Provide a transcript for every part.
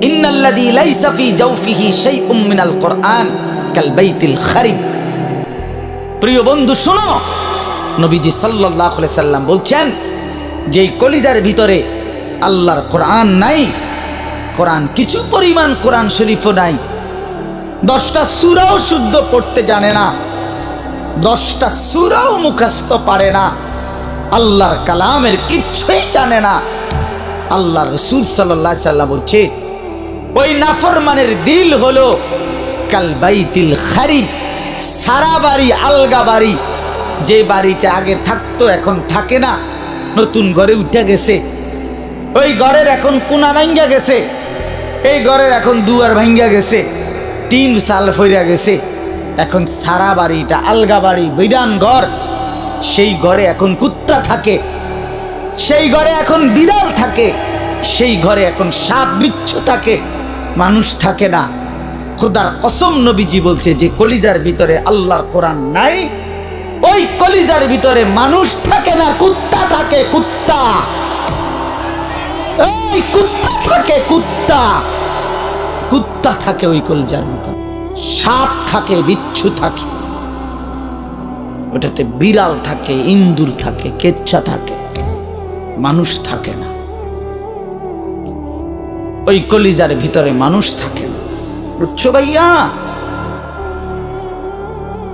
ইন্নাল্লাযী লাইসা ফী জাওফিহি শাইউম মিনাল কুরআন কাল বাইতিল খারিব। প্রিয় বন্ধু শোনো, নবীজি সাল্লাল্লাহু আলাইহি সাল্লাম বলছেন, যেই কলিজার ভিতরে আল্লাহর কোরআন নাই, কোরআন কিছু পরিমাণ কোরআন শরীফও নাই, 10টা সূরাও শুদ্ধ পড়তে জানে না, 10টা সূরাও মুখস্থ পারে না, আল্লাহর কালামের কিচ্ছুই জানে না, আল্লাহ রাসূল সাল্লাল্লাহু আলাইহি সাল্লাম বলছে ওই নাফরমানের দিল হলো কাল বাইতিল খারিব, সারা বাড়ি আলগা বাড়ি, যে বাড়িতে আগে থাকতো এখন থাকে না, নতুন ঘরে উঠে গেছে, ওই ঘরের এখন কোনা ভাঙ্গা গেছে, এই ঘরের এখন দুয়ার ভাঙ্গা গেছে, টিন চাল ফইরা গেছে, এখন সারা বাড়িটা আলগা বাড়ি, বিরান ঘর, সেই ঘরে এখন কুত্তা থাকে, সেই ঘরে এখন বিড়াল থাকে, সেই ঘরে এখন সাপ বিচ্ছু থাকে, মানুষ থাকে না। খোদার কসম নবীজি বলছে যে কলিজার ভিতরে আল্লাহর কোরআন নাই, ওই কলিজার ভিতরে মানুষ থাকে না, কুত্তা থাকে, কুত্তা, এই কুত্তা থাকে, কুত্তা, কুত্তা থাকে ওই কলিজার ভিতরে, সাপ থাকে, বিচ্ছু থাকে, ওটাতে বিড়াল থাকে, ইন্দুর থাকে, কেচ্ছা থাকে, মানুষ থাকে না, ওই কলিজার ভিতরে মানুষ থাকে না। বুঝছো ভাইয়া?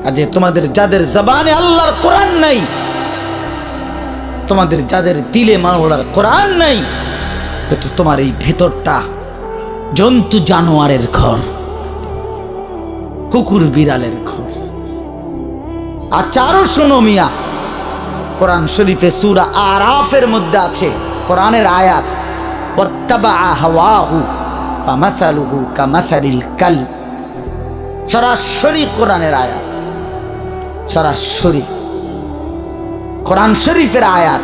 কাজে তোমাদের যাদের জবানে আল্লাহর কোরআন নাই, তোমাদের যাদের দিলে আল্লাহর কোরআন নাই, তো তোমার এই ভেতরটা জন্তু জানোয়ারের ঘর, কুকুর বিড়ালের ঘর। আচারও শোনো মিয়া, কোরআন শরীফে সূরা আরাফের মধ্যে আছে কোরআনের আয়াত, ওয়াত্তাবা হাওয়াহু ফামাসালুহু কামাসালিল কালব। সরাসরি কোরআনের আয়াত, সরাসরি কোরআন শরীফের আয়াত।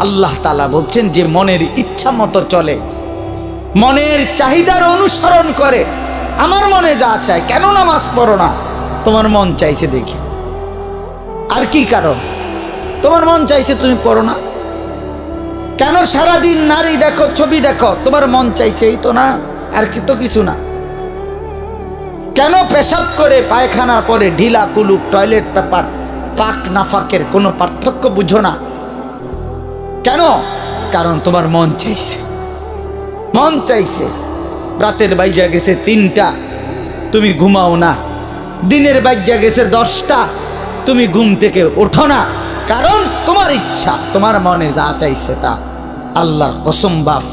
আল্লাহ তাআলা বলছেন যে মনের ইচ্ছা মতো চলে, মনের চাহিদার অনুসরণ করে, আমার মনে যা চায়, কেন নামাজ পড়ো না? তোমার মন চাইছে দেখি, আর কি কারণ? তোমার মন চাইছে তুমি পড়ো না কেন? সারাদিন নারী দেখো, ছবি দেখো, তোমার মন চাইছে, এই তো না, আর কি তো কিছু না। কেন পেশাব করে পায়খানার পরে ঢিলা কুলুক টয়লেট পেপার, পাক নাফাকের কোনো পার্থক্য বুঝো না কেন? কারণ তোমার মন চাইছে, মন চাইছে। রাতের বাইজা গেছে 3টা, তুমি ঘুমাও না, দিনের বাইজা গেছে 10টা, তুমি ঘুম থেকে ওঠো না, কারণ তোমার ইচ্ছা, তোমার মনে যা চাইছে তা। আল্লাহর কসম বাপ,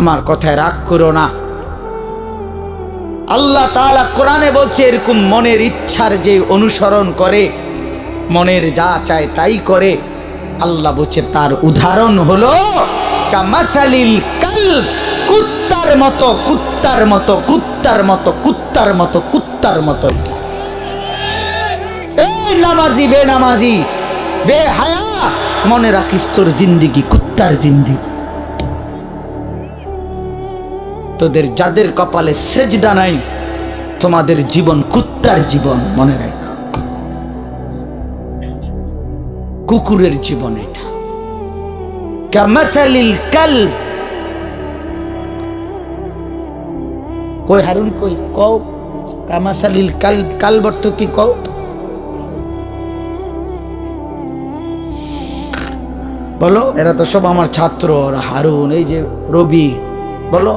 আমার কথায় রাগ করো না। আল্লাহ তাআলা কোরআনে বলছে এরকম মনের ইচ্ছার যে অনুসরণ করে, মনের যা চায় তাই করে, আল্লাহ বলছে তার উদাহরণ হলো কামাসালিল কালব, কুত্তার মতো, কুত্তার মতো, কুত্তার মতো, কুত্তার মতো, কুত্তার মতো। এই নামাজি বেনামাজি বেহায়া, মনে রাখিস তোর জিন্দিগি কুত্তার জিন্দিগি। তোদের যাদের কপালে সেজদা নাই, তোমাদের জীবন কুত্তার জীবন, মনে রাখো, কুকুরের জীবন এটা। কামাসালিল কালব, কই হারুন কই কও, কামাসালিল কালব, কালব অর্থ কি কও? বলো, এরা তো সব আমার ছাত্র, হারুন, এই যে রবি, বলো।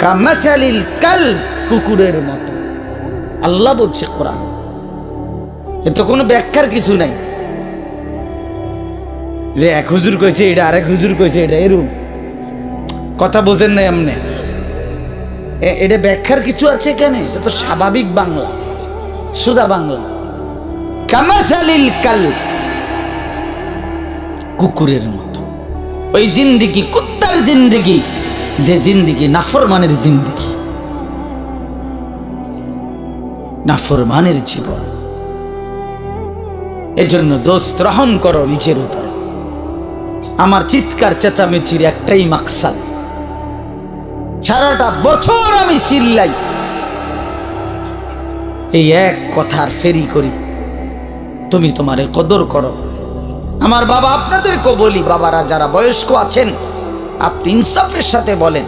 কামাসালিল কালব, কুকুরের মতো আল্লাহ বলছে কোরআন। এ তো কোনো ব্যাখ্যার কিছু নাই যে এক হুজুর কইছে এটা, আরেক হুজুর কইছে এটা, এরকম কথা বোঝেন নাই এমনি। এটা ব্যাখ্যার কিছু আছে এখানে? এটা তো স্বাভাবিক বাংলা, সোজা বাংলা। কামাসালিল কালব, কুকুরের মতো। ওই জিন্দিগি কুত্তার জিন্দিগি, যে জিন্দিগি নাফরমানের জিন্দিগি, নাফরমানের জীবন। এজন্য দোস্ত রহম করো নিজের উপর। আমার চিৎকার চেঁচামেচির একটাই মাকসাদ, সারাটা বছর আমি চিল্লাই, এই এক কথার ফেরি করি, তুমি তোমারে কদর করো, আমার বাবা আপনাদেরকেও বলি, বাবারা যারা বয়স্ক আছেন, আপনি ইনসাফের সাথে বলেন,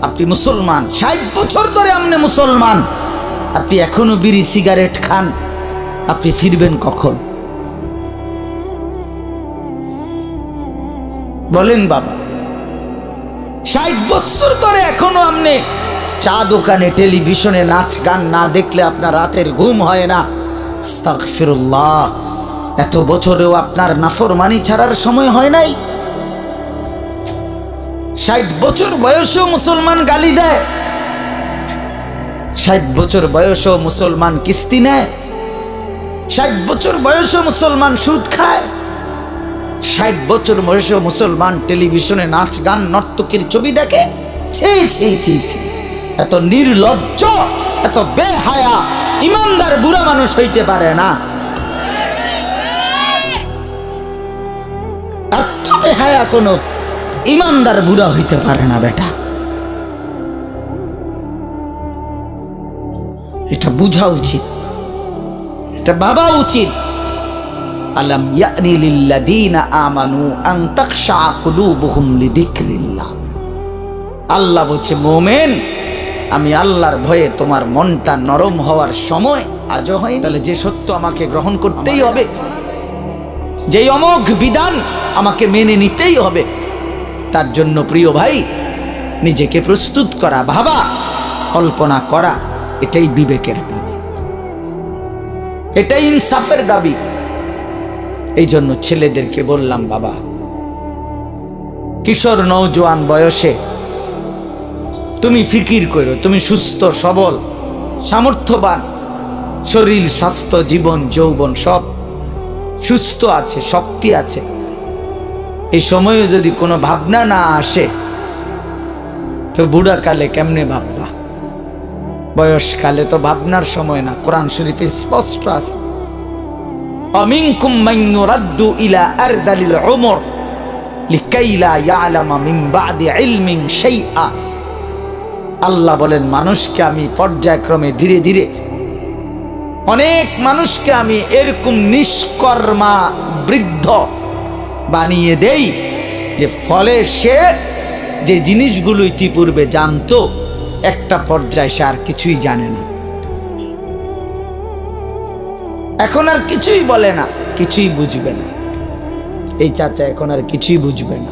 আপনি মুসলমান, 60 বছর ধরে আপনি মুসলমান, আপনি এখনো বিড়ি সিগারেট খান, আপনি ফিরবেন কখন? বলেন বাবা, 60 বছর ধরে এখনো আপনি চা দোকানে টেলিভিশনে নাচ গান না দেখলে আপনার রাতের ঘুম হয় না। আস্তাগফিরুল্লাহ, এত বছরেও আপনার নাফরমানি ছাড়ার সময় হয় নাই? 60 বছর বয়সেও মুসলমান গালি দেয়, 60 বছর বয়সেও মুসলমান কিস্তি নেয়, 60 বছর বয়সেও মুসলমান সুদ খায়, 60 বছর বয়সেও মুসলমান টেলিভিশনে নাচ গান নর্তকীর ছবি দেখে। ছি ছি ছি ছি, এত নির্লজ্জ, এত বেহায়া ইমানদার বুড়া মানুষ হইতে পারে না। এত বেহায়া কোনো ইমানদার বুড়া হইতে পারে না বেটা। এটা বুঝা উচিত, এটা ভাবা উচিত। আলাম ইয়ানি লিল্লাযীনা আমানু আন তাখশা কুলুবুহুম লিযিকরিল্লাহ। আল্লাহ বলছে, মুমিন, আমি আল্লাহর ভয়ে তোমার মনটা নরম হওয়ার সময় আজও হয়। তাহলে যে সত্য আমাকে গ্রহণ করতেই হবে, যে অমোঘ বিধান আমাকে মেনে নিতেই হবে, তার জন্য প্রিয় ভাই নিজেকে প্রস্তুত করা, ভাবা, কল্পনা করা, এটাই বিবেকের দাবি, এটাই ইনসাফের দাবি। এই জন্য ছেলেদেরকে বললাম, বাবা, কিশোর নওজোয়ান বয়সে তুমি ফিকির করো, তুমি সুস্থ সবল সামর্থ্যবান, শরীর স্বাস্থ্য জীবন যৌবন সব সুস্থ আছে, শক্তি আছে। এই সময়ে যদি কোনো ভাবনা না আসে তো বুড়াকালে কেমনে ভাববা? বয়সকালে তো ভাবনার সময় না। কোরআন শরীফে স্পষ্ট আছে, আমিনকুম মান ইউরাদ্দু ইলা আরদালিল উমর লিকাই লা ইয়ালামা মিন বাদি ইলমিন শাইআ। আল্লাহ বলেন, মানুষকে আমি পর্যায়ক্রমে ধীরে ধীরে অনেক মানুষকে আমি এরকম নিষ্কর্মা বৃদ্ধ বানিয়ে দেই, যে ফলে সে যে জিনিসগুলো ইতিপূর্বে জানতো, একটা পর্যায়ে সে আর কিছুই জানে না, এখন আর কিছুই বলে না, কিছুই বুঝবে না। এই চাচা এখন আর কিছুই বুঝবে না,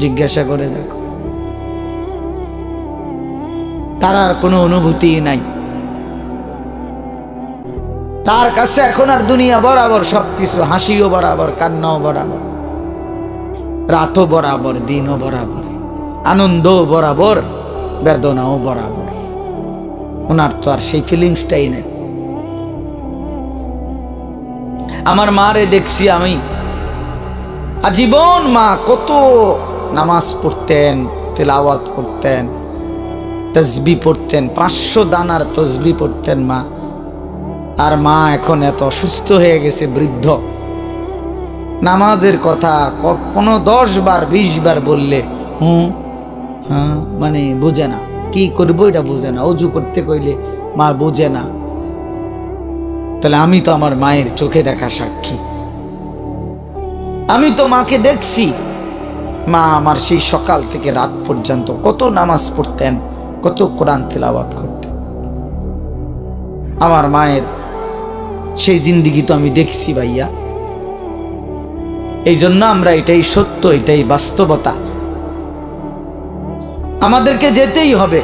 জিজ্ঞাসা করে দেখো, তার আর কোনো অনুভূতি নাই, তার কাছে এখন আর দুনিয়া বরাবর সবকিছু, হাসিও বরাবর, কান্নাও বরাবর, রাতও বরাবর, দিনও বরাবর, আনন্দও বরাবর, বেদনাও বরাবর। ওনার তো আর সেই ফিলিংসটাই নেই। আমার মারে দেখছি আমি, আজীবন মা কত নামাজ পড়তেন, তেলাওয়াত করতেন, তসবিহ পড়তেন, 500 দানার তসবিহ পড়তেন মা। আর মা এখন এত অসুস্থ হয়ে গেছে, বৃদ্ধ, নামাজের কথা কোনো 10 বার 20 বার বললে হ্যাঁ মানে বুঝে না, কি করবো এটা বুঝে না, অজু করতে কইলে মা বুঝে না। তাহলে আমি তো আমার মায়ের চোখে দেখা সাক্ষী, আমি তো মাকে দেখছি। মা আমার সেই সকাল থেকে রাত পর্যন্ত কত নামাজ পড়তেন, কত কোরআন তেলাওয়াত করতেন। আমার মায়ের সেই জিন্দিগি তো আমি দেখছি ভাইয়া। এই জন্য আমরা, এটাই সত্য, এটাই বাস্তবতা, আমাদেরকে যেতেই হবে।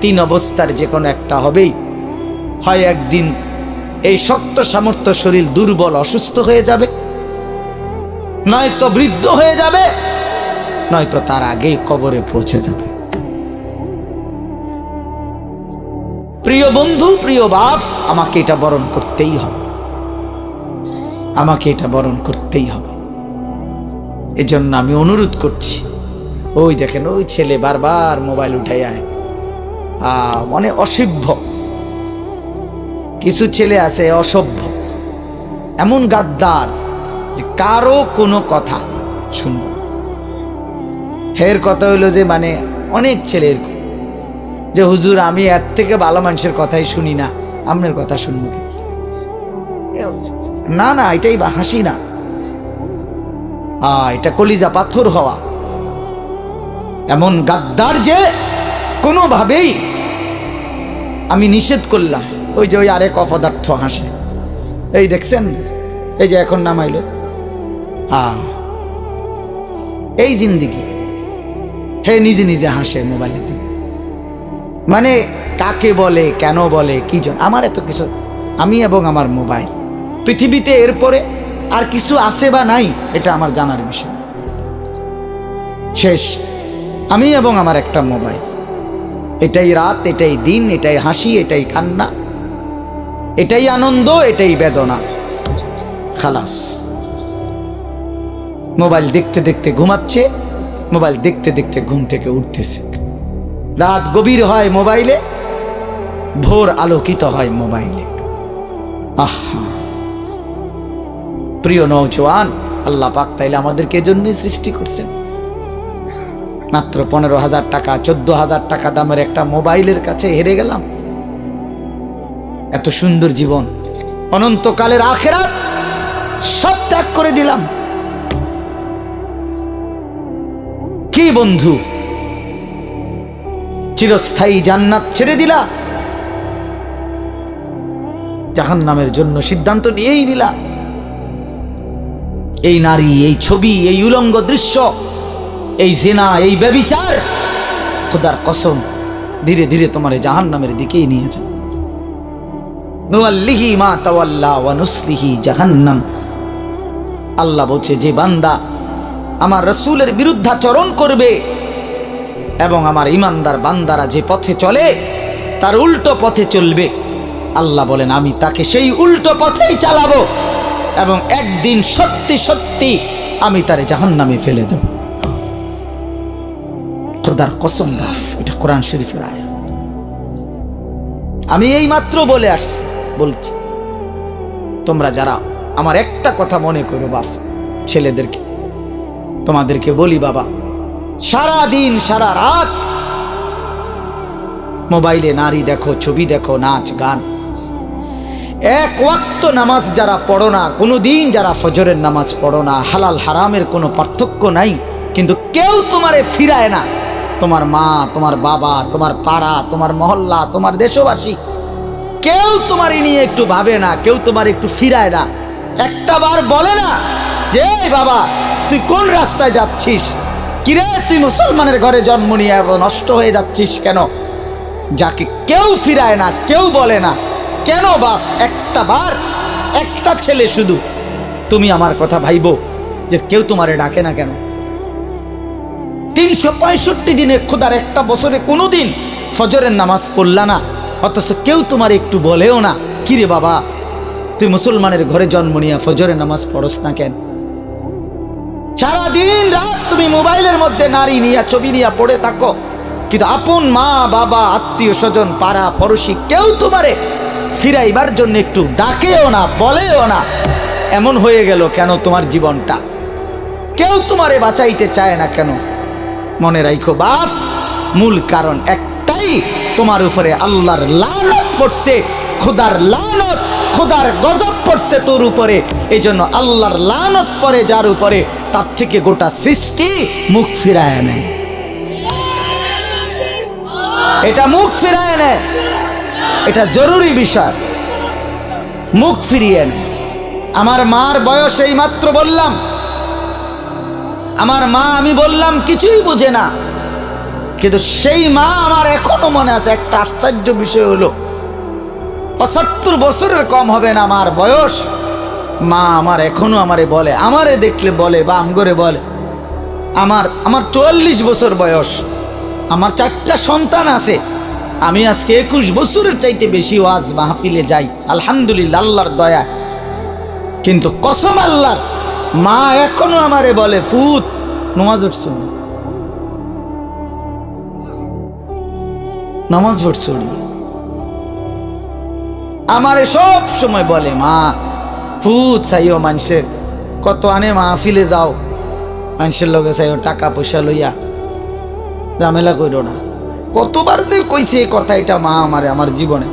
3 অবস্থার যে কোনো একটা হবেই, হয় একদিন এই শক্ত সামর্থ্য শরীর দুর্বল অসুস্থ হয়ে যাবে, নয়তো বৃদ্ধ হয়ে যাবে, নয়তো তার আগেই কবরে পৌঁছে যাবে। প্রিয় বন্ধু, প্রিয় বাপ, আমাকে এটা বরণ করতেই হবে, আমাকে এটা বরণ করতেই হবে। এজন্য আমি অনুরোধ করছি, ওই দেখেন ওই ছেলে বারবার মোবাইল উঠাই আয়, মানে অসভ্য কিছু ছেলে আছে, অসভ্য, এমন গাদ্দার যে কারো কোনো কথা শুনব। এর কথা হইলো যে মানে অনেক ছেলের যে হুজুর আমি এর থেকে ভালো মানুষের কথাই শুনি না, আপনার কথা শুনবো কি? না না, এটাই হাসি না, এটা কলিজা পাথর হওয়া, এমন গাদ্দার যে কোনোভাবেই আমি নিষেধ করলাম। ওই যে ওই আরেক অপদার্থ হাসে, এই দেখছেন, এই যে এখন নামাইল, এই জিন্দিগি, হে নিজে নিজে হাসে মোবাইলের দিকে। মানে কাকে বলে, কেন বলে, কি জন, আমার এত কিছু, আমি এবং আমার মোবাইল, পৃথিবীতে এরপরে আর কিছু আছে বা নাই এটা আমার জানার বিষয়। শেষ, আমি এবং আমার একটা মোবাইল, এটাই রাত, এটাই দিন, এটাই হাসি, এটাই কান্না, এটাই আনন্দ, এটাই বেদনা, খালাস। মোবাইল দেখতে দেখতে ঘুমাচ্ছে, মোবাইল দেখতে দেখতে ঘুম থেকে উঠতেছে, রাত গভীর হয় মোবাইলে, ভোর আলোকিত হয় মোবাইলে। আহা প্রিয় নওজওয়ান, আল্লাহ পাক তাইলে আমাদেরকে এজন্যই সৃষ্টি করছেন। মাত্র 15,000 টাকা 14,000 টাকা দামের একটা মোবাইলের কাছে হেরে গেলাম। এত সুন্দর জীবন, অনন্তকালের আখিরাত সব ত্যাগ করে দিলাম। কি বন্ধু, চিরস্থায়ী জান্নাত ছেড়ে দিলা, জাহান্নামের জন্য সিদ্ধান্ত নিয়েই নিলা। এই নারী, এই ছবি, এই উলঙ্গ দৃশ্য, এই জিনা, এই ব্যভিচার, খোদার কসম ধীরে ধীরে তোমার জাহান্নামের দিকেই নিয়ে যায়। নুআল্লিহি মা তাওয়াল্লা ওয়া নুসলিহি জাহান্নাম। আল্লাহ বলছে, যে বান্দা আমার রাসূলের বিরুদ্ধাচরণ করবে এবং আমার ঈমানদার বান্দারা যে পথে চলে তার উল্টো পথে চলবে, আল্লাহ বলেন আমি তাকে সেই উল্টো পথেই চালাবো এবং একদিন সত্যি সত্যি আমি তারে জাহান্নামে ফেলে দেব। খোদার কসম, এটা কোরআন শরীফের আয়াত। আমি এই মাত্র বলে আসছি, বলছি তোমরা যারা আমার একটা কথা মনে করো, বাপ ছেলেদেরকে তোমাদেরকে বলি, বাবা সারা দিন সারা রাত মোবাইলে নারী দেখো, ছবি দেখো, নাচ গান, এক ওয়াক্ত নামাজ যারা পড়ো না, কোনোদিন যারা ফজরের নামাজ পড়ো না, হালাল হারামের কোনো পার্থক্য নাই, কিন্তু কেউ তোমারে ফিরায় না। তোমার মা, তোমার বাবা, তোমার পাড়া, তোমার মহল্লা, তোমার দেশবাসী, কেউ তোমার নিয়ে একটু ভাবে না, কেউ তোমার একটু ফিরায় না, একটা বার বলে না যে এই বাবা তুই কোন রাস্তায় যাচ্ছিস, কিরে তুই মুসলমানের ঘরে জন্ম নিয়ে এত নষ্ট হয়ে যাচ্ছিস কেন? যাকে কেউ ফিরায় না, কেউ বলে না, কেন বাপ? একটা বার, একটা ছেলে শুধু, তুমি আমার কথা ভাইবো যে কেউ তোমারে ডাকে না কেন? 365 দিনে, খোদার একটা বছরে কোনোদিন ফজরের নামাজ পড়লা না, অথচ কেউ তোমার একটু বলেও না কিরে বাবা তুই মুসলমানের ঘরে জন্ম নিয়ে ফজরের নামাজ পড়স না কেন? সারাদিন রাত তুমি মোবাইলের মধ্যে নারী নিয়ে, ছবি নিয়ে পড়ে থাকো, কিন্তু আপন মা বাবা, আত্মীয় স্বজন, পাড়া পড়োশি কেউ তোমারে ফিরাইবার জন্য একটু ডাকেও না, বলেও না। এমন হয়ে গেল কেন তোমার জীবনটা? কেউ তোমারে বাঁচাইতে চায় না কেন? মনে রাখো বাপ, মূল কারণ একটাই, তোমার উপরে আল্লাহর লানত পড়ছে, খোদার লানত, খোদার গজব পড়ছে তোর উপরে। এই জন্য আল্লাহর লানত পড়ে যার উপরে, তার থেকে গোটা সৃষ্টি মুখ ফিরায় নেয়। এটা মুখ ফিরায় নেয়, এটা জরুরি বিষয়, মুখ ফিরিয়ে নেয়। আমার মার বয়স এই মাত্র বললাম, আমার মা, আমি বললাম কিছুই বোঝে না, কিন্তু সেই মা আমার এখনো মনে আছে। একটা আশ্চর্য বিষয় হলো 75 বছরের কম হবে না আমার বয়স, মা আমার এখনো আমারে বলে, আমারে দেখলে বলে বা আমগরে বলে, আমার 44 বছর বয়স, আমার 4টা সন্তান আছে, আমি আজকে 21 বছরের চাইতে বেশি ওয়াজ মাহফিলে যাই, আলহামদুলিল্লাহ আল্লাহর দয়া। কিন্তু কসম আল্লাহর, মা এখনো আমারে বলে, ফুত নামাজ পড়ছো, নামাজ পড়ছো, আমারে সব সময় বলে, মা ফুত চাইও, মানুষের কত আনে মাহফিলে যাও, মানুষের লগে চাইও, টাকা পয়সা লইয়া ঝামেলা করো না। কতবার যে কইছে এই কথা, এটা মা আমারে আমার জীবনে।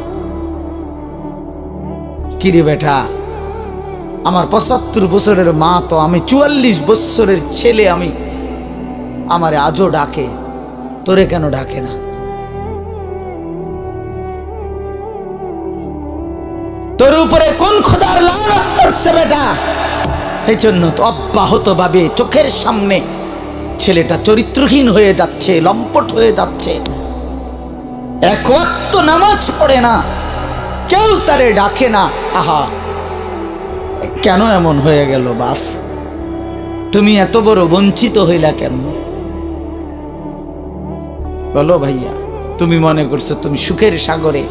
কিরে বেটা, আমার ৭৫ বছরের মা তো, আমি ৪৪ বছরের ছেলে, আমি আমারে আজও ডাকে, তোরে কেন ডাকে না? তোর উপরে কোন খোদার লানত পড়ছে বেটা? এই জন্য তো অব্যাহত ভাবে চোখের সামনে ছেলেটা চরিত্রহীন হয়ে যাচ্ছে, লম্পট হয়ে যাচ্ছে, এক ওয়াক্ত নামাজ পড়ে না, কেউ তারে ডাকে না। আহা, কেন এমন হয়ে গেল বাপ? তুমি এত বড় বঞ্চিত হইলা কেন? বলো ভাইয়া, তুমি মনে করছো তুমি সুখের সাগরে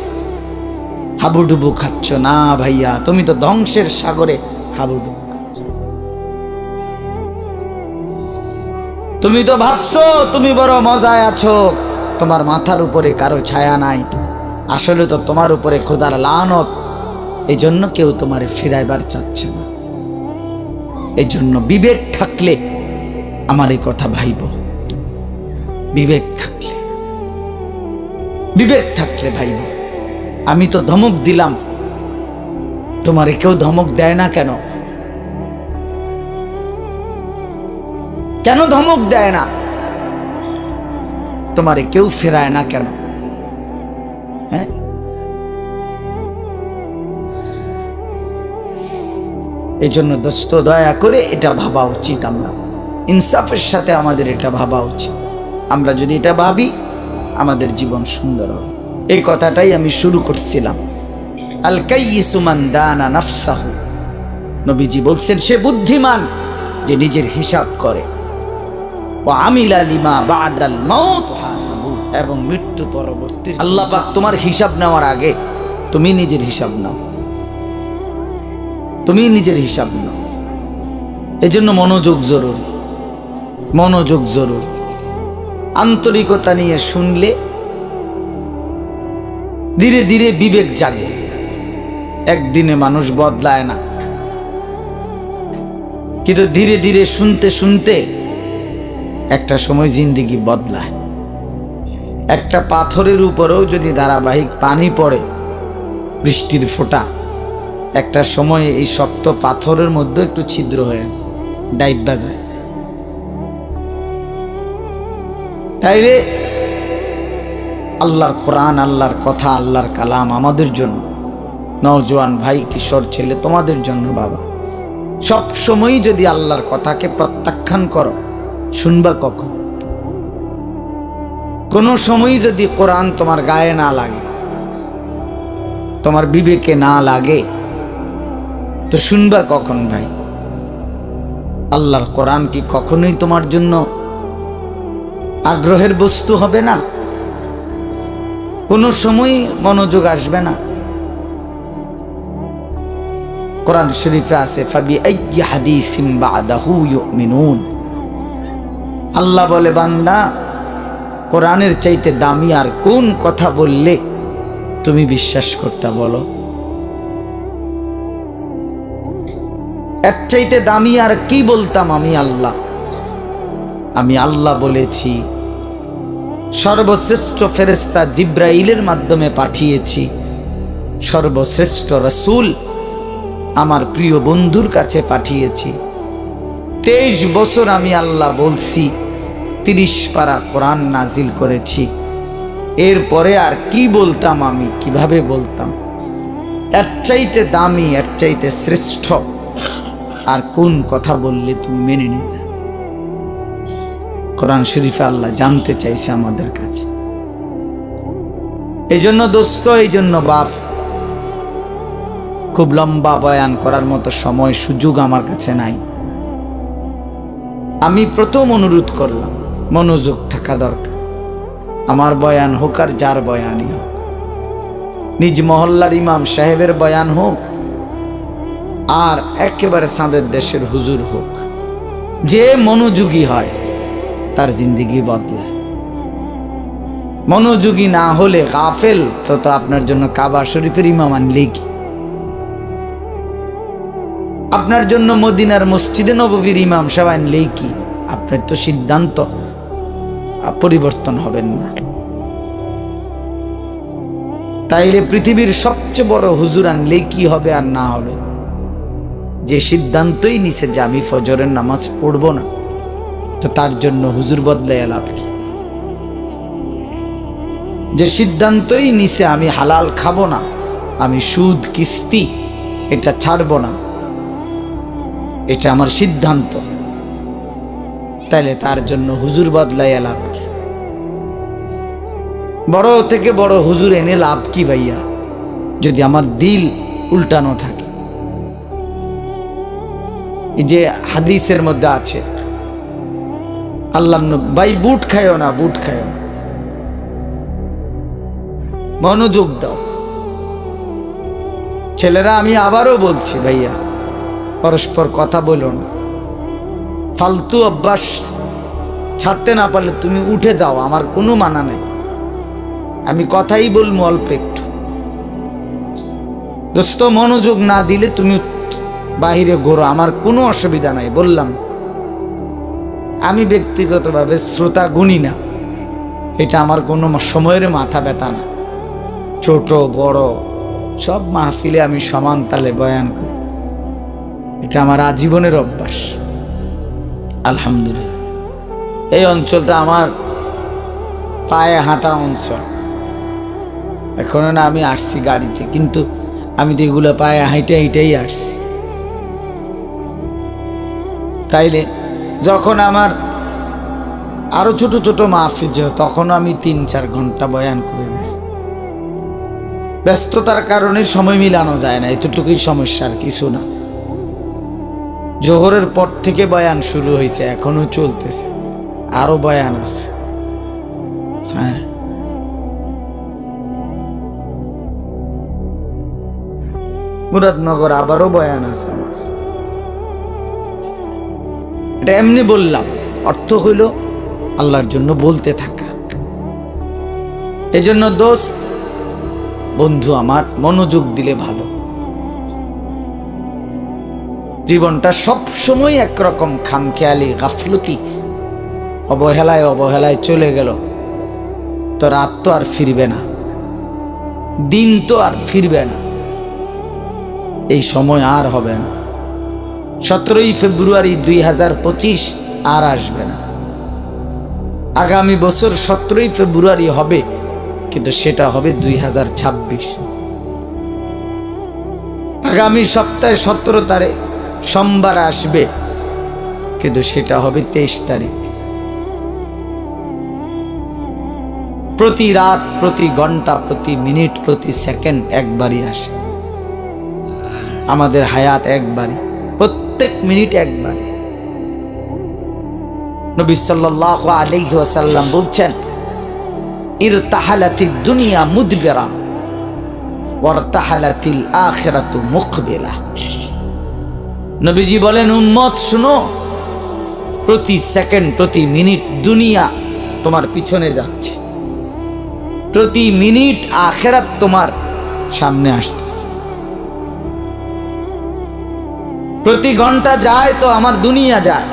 হাবুডুবু খাচ্ছ? না ভাইয়া, তুমি তো ধ্বংসের সাগরে হাবুডুবু খাচ্ছ। তুমি তো ভাবছো তুমি বড় মজায় আছো, তোমার মাথার উপরে কারো ছায়া নাই। আসলে তো তোমার উপরে খোদার লানত, এই জন্য কেউ তোমারে ফিরাইবার চাচ্ছে না। এই জন্য বিবেক থাকলে আমার এই কথা ভাইব, বিবেক থাকলে, বিবেক থাকলে ভাইব। আমি তো ধমক দিলাম, তোমারে কেউ ধমক দেয় না কেন? কেন ধমক দেয় না? তোমারে কেউ ফেরায় না কেন? হ্যাঁ, এই জন্য দোস্ত দয়া করে এটা ভাবা উচিত, আমরা ইনসাফের সাথে আমাদের এটা ভাবা উচিত। আমরা যদি এটা ভাবি, আমাদের জীবন সুন্দর হবে। এই কথাটাই আমি শুরু করছিলাম। আল কাইয়িসু মান দানা নাফসাহু, নবীজি বলছেন সে বুদ্ধিমান যে নিজের হিসাব করে। ওয়া আমিলা লিমা বাদাল মাউত হাসাবু, এবং মৃত্যু পরবর্তী আল্লাহ পাক তোমার হিসাব নেওয়ার আগে তুমি নিজের হিসাব নাও, তুমি নিজের হিসাব নাও। এজন্য মনোযোগ জরুরি, মনোযোগ জরুরি। আন্তরিকতা নিয়ে শুনলে ধীরে ধীরে বিবেক জাগে। একদিনে মানুষ বদলায় না, কিন্তু ধীরে ধীরে শুনতে শুনতে একটা সময় জিন্দেগি বদলায়। একটা পাথরের উপরেও যদি ধারাবাহিক পানি পড়ে, বৃষ্টির ফোঁটা, একটা সময় এই শক্ত পাথরের মধ্যে একটু ছিদ্র হয়ে যায়, ডাইবা যায়। তাইলে আল্লাহর কোরআন, আল্লাহর কথা, আল্লাহর কালাম আমাদের জন্য, নওজোয়ান ভাই, কিশোর ছেলে, তোমাদের জন্য বাবা। সব সময় যদি আল্লাহর কথাকে প্রত্যাখ্যান করো, শুনবা কখন? কোন সময় যদি কোরআন তোমার গায়ে না লাগে, তোমার বিবেকে না লাগে, তো শুনবা কখন ভাই? আল্লাহর কোরআন কি কখনোই তোমার জন্য আগ্রহের বস্তু হবে না? কোন সময় মনোযোগ আসবে না? কোরআন শরীফে আছে ফাবি আইয়ি হাদিসিন বাদাহু ইউমিনুন, আল্লাহ বলে বান্দা, কোরআনের চাইতে দামি আর কোন কথা বললে তুমি বিশ্বাস করতে? বলো, এর চাইতে দামি আর কি বলতাম? আমি আল্লাহ, আমি আল্লাহ বলেছি, সর্বশ্রেষ্ঠ ফেরেশতা জিব্রাইলের মাধ্যমে পাঠিয়েছি, সর্বশ্রেষ্ঠ রাসূল আমার প্রিয় বন্ধুর কাছে পাঠিয়েছি। 23 বছর আমি আল্লাহ বলছি, 30 পারা কোরআন নাজিল করেছি। এরপরে আর কি বলতাম? আমি কিভাবে বলতাম? এর চাইতে দামি, এর চাইতে শ্রেষ্ঠ আর কোন কথা বললে তুমি মেনে নিতে? কোরআন শরীফে আল্লাহ জানতে চাইছে আমাদের কাছে। এই জন্য দোস্ত, এই জন্য বাপ, খুব লম্বা বয়ান করার মতো সময় সুযোগ আমার কাছে নাই। আমি প্রথম অনুরোধ করলাম, মনোযোগ থাকা দরকার। আমার বয়ান হোক আর যার বয়ানই হোক, নিজ মহল্লার ইমাম সাহেবের বয়ান হোক আর একেবারে চাঁদের দেশের হুজুর হোক, যে মনোযোগী হয় তার জিন্দেগি বদলায়। মনোযোগী না হলে গাফেল, তো আপনার জন্য কাবা শরীফের ইমাম আনলেই কি? আপনার জন্য মদিনার মসজিদে নববীর ইমাম সাহেব আনলেই কি? আপনার তো সিদ্ধান্ত পরিবর্তন হবেন না। তাইলে পৃথিবীর সবচেয়ে বড় হুজুর আনলেই কি হবে আর না হবে? যে সিদ্ধান্তই নিছে যে আমি ফজরের নামাজ পড়ব না, তো তার জন্য হুজুর বদলাইয়া লাভ কি? যে সিদ্ধান্তই নিছে আমি হালাল খাবো না, আমি সুদ কিস্তি এটা ছাড়বো না, এটা আমার সিদ্ধান্ত, তাইলে তার জন্য হুজুর বদলাইয়া লাভ কি? বড় থেকে বড় হুজুর এনে লাভ কি ভাইয়া, যদি আমার দিল উল্টানো থাকে? এই যে হাদিসের মধ্যে আছে, আল্লাহ ভাই বুট খায়ও না, বুট খায়ও না, মনোযোগ দাও ছেলেরা। আমি আবারও বলছি ভাইয়া, পরস্পর কথা বলো না, ফালতু অভ্যাস ছাড়তে না পারলে তুমি উঠে যাও, আমার কোনো মানা নেই, আমি কথাই বলবো অল্প একটু। দোস্ত মনোযোগ না দিলে তুমি বাহিরে ঘোরো, আমার কোনো অসুবিধা নাই। বললাম আমি ব্যক্তিগতভাবে শ্রোতা গুণী না, এটা আমার কোনো সময়ের মাথা ব্যথা না। ছোট বড় সব মাহফিলে আমি সমান তালে বয়ান করি, এটা আমার আজীবনের অভ্যাস। আলহামদুলিল্লাহ এই অঞ্চলটা আমার পায়ে হাঁটা অঞ্চল। এখন না আমি আসছি গাড়িতে, কিন্তু আমি তো এগুলো পায়ে হাইটে হাইটেই আসছি। তাইলে যখন আমার আরো ছোট ছোট মাহফিল, তখন আমি 3-4 ঘন্টা বয়ান করে গেছি। ব্যস্ততার কারণে সময় মিলানো যায় না, এতটুকুই সমস্যা, আর কিছু না। জোহরের পর থেকে বয়ান শুরু হয়েছে, এখনো চলতেছে, আরো বয়ান আছে। হ্যাঁ মুরাদনগর আবারও বয়ান আছে। এটা এমনি বললাম, অর্থ হইল আল্লাহর জন্য বলতে থাকা। এজন্য দোস্ত বন্ধু আমার, মনোযোগ দিলে ভালো। জীবনটা সব সময় একরকম খামখেয়ালি গাফলতি অবহেলায় অবহেলায় চলে গেল, তো রাত তো আর ফিরবে না, দিন তো আর ফিরবে না, এই সময় আর হবে না। 17ই ফেব্রুয়ারি 2025 আর আসবে না। আগামী বছর 17ই ফেব্রুয়ারি হবে, কিন্তু সেটা হবে 2026। আগামী সপ্তাহে 17 তারিখ সোমবার আসবে, কিন্তু সেটা হবে 23 তারিখ। প্রতি রাত, প্রতি ঘন্টা, প্রতি মিনিট, প্রতি সেকেন্ড একবারই আসে। আমাদের হায়াত একবারই, প্রত্যেক মিনিট একবারই। নবী সাল্লাল্লাহু আলাইহি ওয়াসাল্লাম বলছেন, ইরতাহালাতিদ দুনিয়া মুদবিরা ওয়ারতাহালাতিল আখিরাতু মুকবিলা। নবীজি বলেন, উম্মত শুনো, প্রতি সেকেন্ড, প্রতি মিনিট দুনিয়া তোমার পিছনে যাচ্ছে, প্রতি মিনিট আখিরাত তোমার সামনে আসতেছে। প্রতি ঘন্টা যায় তো আমার দুনিয়া যায়,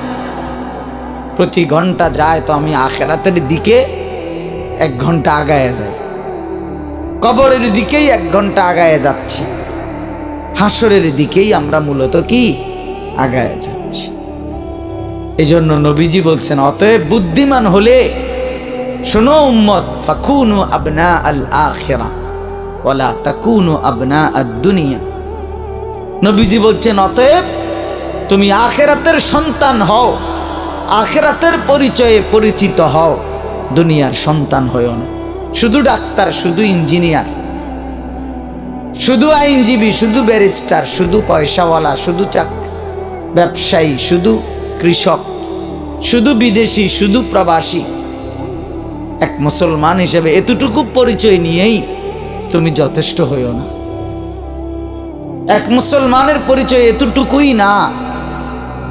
প্রতি ঘন্টা যায় তো আমি আখিরাতের দিকে 1 ঘন্টা আগায় যাই, কবরের দিকেই 1 ঘন্টা আগায় যাচ্ছি, হাসরের দিকেই আমরা মূলত কি আগায় যাচ্ছি। এজন্য নবীজি বলছেন, অতএব বুদ্ধিমান হলে শোনো উম্মত, ফাকুনু আবনা আল আখিরা ওয়ালা তাকুনু আবনা আদ দুনিয়া। নবীজি বলছেন, অতএব তুমি আখিরাতের সন্তান হও, আখিরাতের পরিচয়ে পরিচিত হও, দুনিয়ার সন্তান হও না। শুধু ডাক্তার, শুধু ইঞ্জিনিয়ার, শুধু আইনজীবী, শুধু ব্যারিস্টার, শুধু পয়সাওয়ালা, শুধু ব্যবসায়ী, শুধু কৃষক, শুধু বিদেশি, শুধু প্রবাসী, এক মুসলমান হিসেবে এতটুকু পরিচয় নিয়েই তুমি যথেষ্ট হইও না। এক মুসলমানের পরিচয় এতটুকুই না,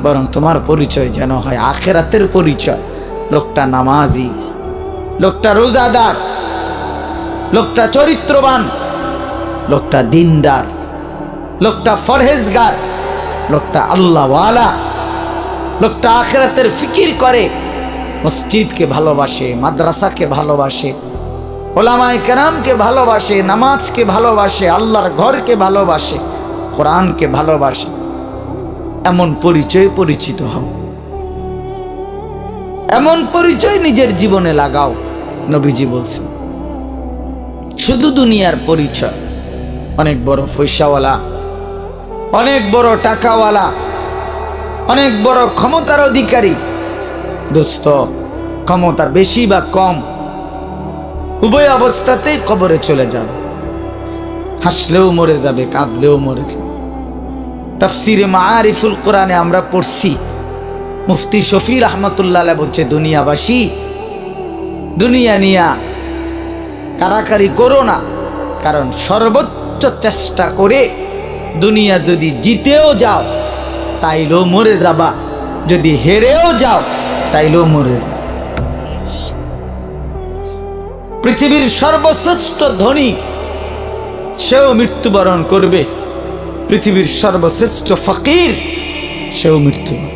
বরং তোমার পরিচয় যেন হয় আখিরাতের পরিচয়। লোকটা নামাজি, লোকটা রোজাদার, লোকটা চরিত্রবান, লোকটা দিনদার, লোকটা ফরহেজগার, লোকটা আল্লাহওয়ালা, লোকটা আখিরাতের ফিকির করে, মসজিদকে ভালোবাসে, মাদ্রাসাকে ভালোবাসে, ওলামায়ে কেরামকে ভালোবাসে, নামাজকে ভালোবাসে, আল্লাহর ঘরকে ভালোবাসে, কোরআনকে ভালোবাসে। এমন পরিচয় পরিচিত হও, এমন পরিচয় নিজের জীবনে লাগাও। নবীজি বলছেন শুধু দুনিয়ার পরিচয়, অনেক বড় পয়সাওয়ালা, অনেক বড় টাকাওয়ালা, অনেক বড় ক্ষমতার অধিকারী, দোস্ত ক্ষমতা বেশি বা কম উভয় অবস্থাতেই কবরে চলে যাবে। হাসলেও মরে যাবে, কাঁদলেও মরে যাবে। তাফসিরে মাআরিফুল কোরআনে আমরা পড়ছি, মুফতি শফি রহমতুল্লাহ বলছে, দুনিয়াবাসী দুনিয়া নিয়া কারাকারি করো না, কারণ সর্বোচ্চ চেষ্টা করে দুনিয়া যদি জিতেও যাও তাইলেও মরে যাবা, যদি হেরেও যাও তাইলেও মরে যাও। পৃথিবীর সর্বশ্রেষ্ঠ ধনী সেও মৃত্যুবরণ করবে, পৃথিবীর সর্বশ্রেষ্ঠ ফকির সেও মৃত্যুবরণ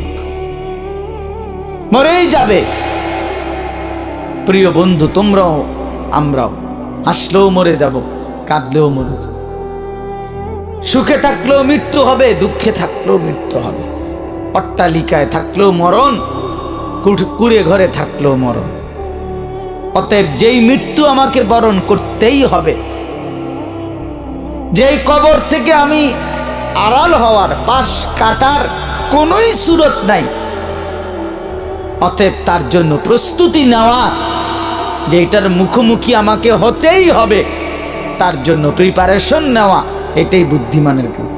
মরেই যাবে। প্রিয় বন্ধু, তোমরাও আমরাও হাসলেও মরে যাব, কাঁদলেও মরে যাব। সুখে থাকলেও মৃত্যু হবে, দুঃখে থাকলেও মৃত্যু হবে। অট্টালিকায় থাকলেও মরণ, কুড়ে ঘরে থাকলেও মরণ। অতএব যেই মৃত্যু আমাকে বরণ করতেই হবে, যেই কবর থেকে আমি আড়াল হওয়ার, পাশ কাটার কোনোই সুরত নাই, অতএব তার জন্য প্রস্তুতি নেওয়া, যে এটার মুখোমুখি আমাকে হতেই হবে, তার জন্য প্রিপারেশন নেওয়া, এটাই বুদ্ধিমানের কাজ।